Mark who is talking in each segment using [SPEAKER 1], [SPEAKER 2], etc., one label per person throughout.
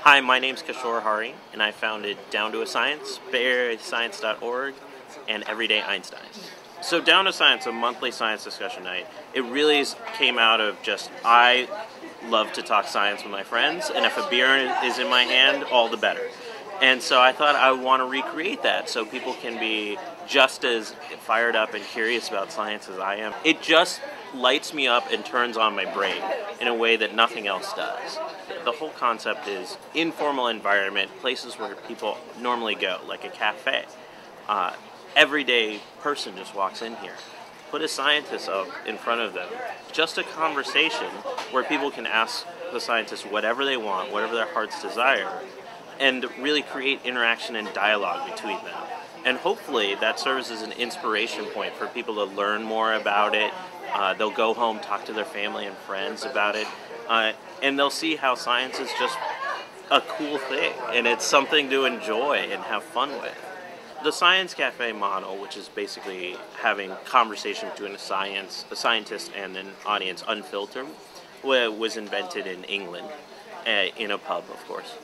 [SPEAKER 1] Hi, my name's Kishore Hari, and I founded Down to a Science, BayAreaScience.org, and Everyday Einstein. So Down to Science, a monthly science discussion night, it really came out of just, I love to talk science with my friends, and if a beer is in my hand, all the better. And so I thought I would want to recreate that so people can be just as fired up and curious about science as I am. It just lights me up and turns on my brain in a way that nothing else does. The whole concept is informal environment, places where people normally go, like a cafe. Everyday person just walks in here. Put a scientist up in front of them. Just a conversation where people can ask the scientist whatever they want, whatever their heart's desire, and really create interaction and dialogue between them. And hopefully that serves as an inspiration point for people to learn more about it. They'll go home, talk to their family and friends about it, and they'll see how science is just a cool thing, and it's something to enjoy and have fun with. The Science Cafe model, which is basically having conversation between a scientist and an audience unfiltered, was invented in England, in a pub, of course.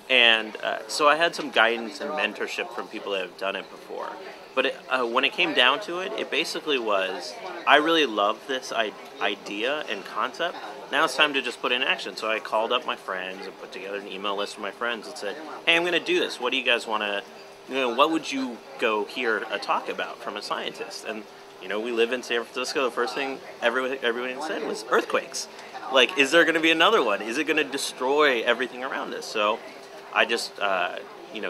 [SPEAKER 1] And so I had some guidance and mentorship from people that have done it before. But when it came down to it, it basically was, I really love this idea and concept. Now it's time to just put it in action. So I called up my friends and put together an email list of my friends and said, hey, I'm going to do this. What do you guys want to, what would you go hear a talk about from a scientist? And, we live in San Francisco. The first thing everyone said was earthquakes. Like, is there going to be another one? Is it going to destroy everything around us? So I just,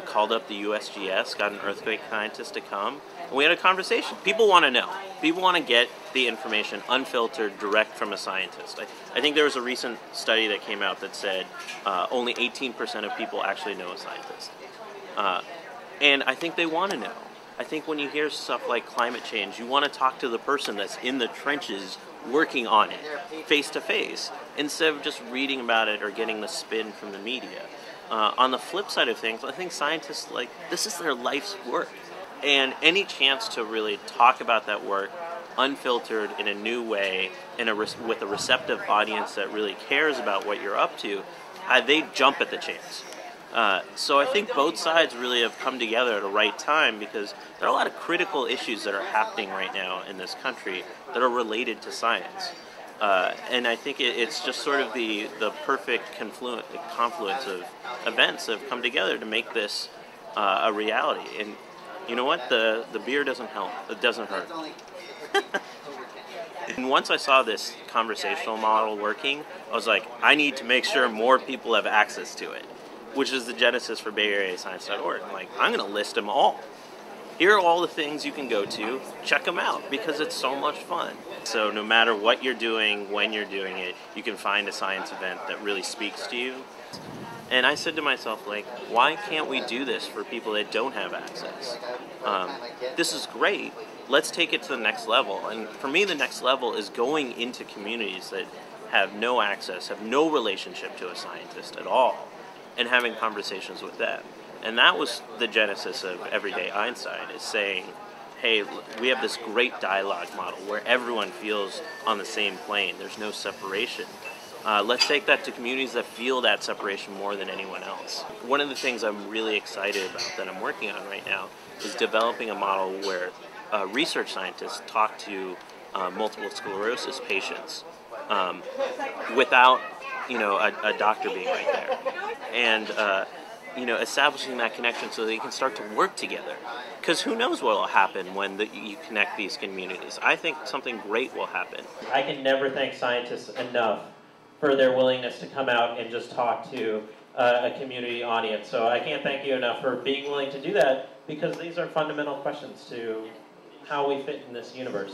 [SPEAKER 1] called up the USGS, got an earthquake scientist to come, and we had a conversation. People want to know. People want to get the information unfiltered, direct from a scientist. I think there was a recent study that came out that said only 18% of people actually know a scientist. And I think they want to know. I think when you hear stuff like climate change, you want to talk to the person that's in the trenches working on it, face to face, instead of just reading about it or getting the spin from the media. On the flip side of things, I think scientists, this is their life's work. And any chance to really talk about that work unfiltered in a new way, with a receptive audience that really cares about what you're up to, they jump at the chance. So I think both sides really have come together at the right time, because there are a lot of critical issues that are happening right now in this country that are related to science. And I think it's just sort of the perfect confluence of events that have come together to make this a reality. And you know what? The beer doesn't help. It doesn't hurt. And once I saw this conversational model working, I was like, I need to make sure more people have access to it, which is the genesis for BayAreaScience.org. I'm going to list them all. Here are all the things you can go to. Check them out, because it's so much fun. So no matter what you're doing, when you're doing it, you can find a science event that really speaks to you. And I said to myself, why can't we do this for people that don't have access? This is great. Let's take it to the next level. And for me, the next level is going into communities that have no access, have no relationship to a scientist at all, and having conversations with them. And that was the genesis of Everyday Einstein, is saying, hey, we have this great dialogue model where everyone feels on the same plane. There's no separation. Let's take that to communities that feel that separation more than anyone else. One of the things I'm really excited about that I'm working on right now is developing a model where research scientists talk to multiple sclerosis patients without a doctor being right there. And establishing that connection so they can start to work together. Because who knows what will happen when you connect these communities. I think something great will happen. I can never thank scientists enough for their willingness to come out and just talk to a community audience. So I can't thank you enough for being willing to do that, because these are fundamental questions to how we fit in this universe.